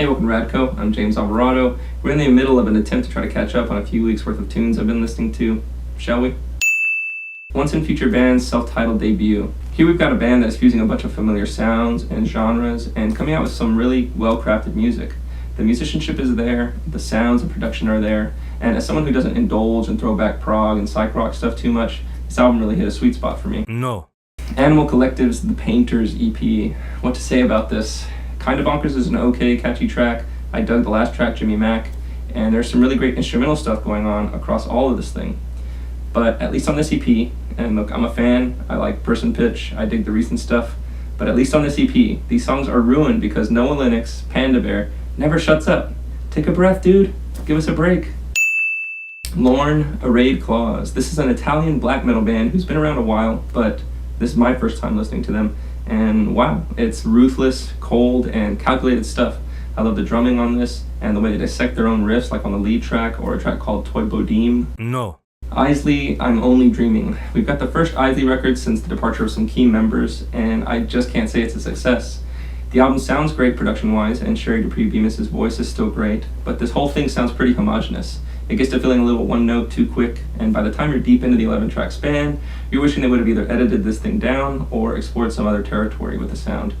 Hey, welcome to Radco. I'm James Alvarado. We're in the middle of an attempt to try to catch up on a few weeks worth of tunes I've been listening to. Shall we? Once in Future Band's self-titled debut. Here we've got a band that is fusing a bunch of familiar sounds and genres and coming out with some really well-crafted music. The musicianship is there, the sounds and production are there, and as someone who doesn't indulge in throwback prog and psych rock stuff too much, this album really hit a sweet spot for me. No. Animal Collective's The Painters EP. What to say about this? Kinda Bonkers is an okay, catchy track. I dug the last track, Jimmy Mac, and there's some really great instrumental stuff going on across all of this thing. But at least on this EP, and look, I'm a fan, I like Person Pitch, I dig the recent stuff, but at least on this EP, these songs are ruined because Noah Lennox, Panda Bear, never shuts up. Take a breath, dude. Give us a break. Lorn, Arrayed Claws. This is an Italian black metal band who's been around a while, but this is my first time listening to them, and wow, it's ruthless, cold, and calculated stuff. I love the drumming on this, and the way they dissect their own riffs, like on the lead track, or a track called Toy Bodim. No. Eisley, I'm Only Dreaming. We've got the first Eisley record since the departure of some key members, and I just can't say it's a success. The album sounds great production-wise, and Sherry Dupree Bemis's voice is still great, but this whole thing sounds pretty homogenous. It gets to feeling a little one note too quick, and by the time you're deep into the 11-track span, you're wishing they would have either edited this thing down or explored some other territory with the sound.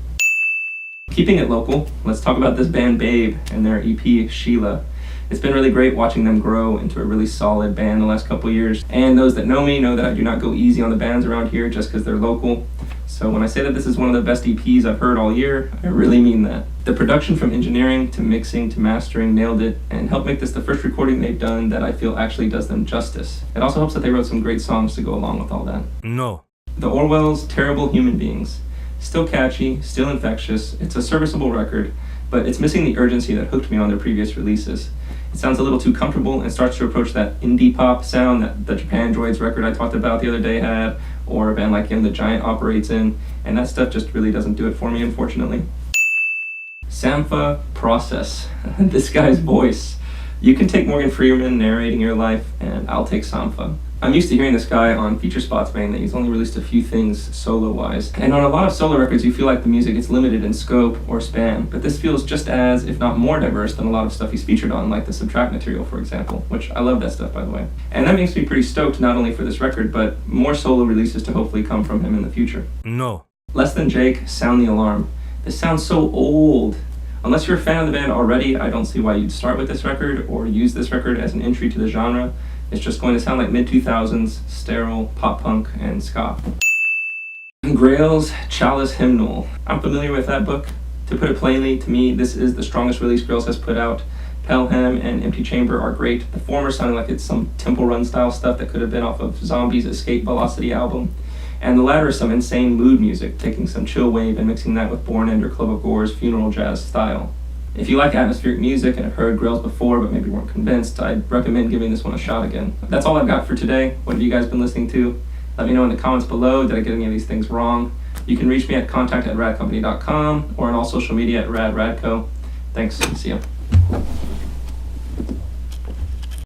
Keeping it local, let's talk about this band Babe and their EP Sheila. It's been really great watching them grow into a really solid band the last couple years, and those that know me know that I do not go easy on the bands around here just because they're local. So when I say that this is one of the best EPs I've heard all year, I really mean that. The production from engineering to mixing to mastering nailed it, and helped make this the first recording they've done that I feel actually does them justice. It also helps that they wrote some great songs to go along with all that. No. The Orwells' Terrible Human Beings. Still catchy, still infectious, it's a serviceable record, but it's missing the urgency that hooked me on their previous releases. It sounds a little too comfortable and starts to approach that indie pop sound that the Japan Droids record I talked about the other day had, or a band like him, The Giant, operates in, and that stuff just really doesn't do it for me, unfortunately. Sampha Process. This guy's voice. You can take Morgan Freeman narrating your life, and I'll take Sampha. I'm used to hearing this guy on feature spots mainly. He's only released a few things solo-wise. And on a lot of solo records, you feel like the music is limited in scope or span, but this feels just as, if not more diverse than a lot of stuff he's featured on, like the Subtract material, for example, which I love that stuff, by the way. And that makes me pretty stoked not only for this record, but more solo releases to hopefully come from him in the future. No. Less Than Jake, Sound the Alarm. This sounds so old. Unless you're a fan of the band already, I don't see why you'd start with this record or use this record as an entry to the genre. It's just going to sound like mid-2000s, sterile, pop-punk, and ska. Grails, Chalice Hymnal. I'm familiar with that book. To put it plainly, to me, this is the strongest release Grails has put out. Pelham and Empty Chamber are great. The former sounding like it's some Temple Run style stuff that could have been off of Zombie's Escape Velocity album. And the latter is some insane mood music, taking some chill wave and mixing that with Born End or Club of Gore's funeral jazz style. If you like atmospheric music and have heard Grails before but maybe weren't convinced, I'd recommend giving this one a shot again. That's all I've got for today. What have you guys been listening to? Let me know in the comments below. Did I get any of these things wrong? You can reach me at contact@radcompany.com or on all social media at radradco. Thanks. See ya.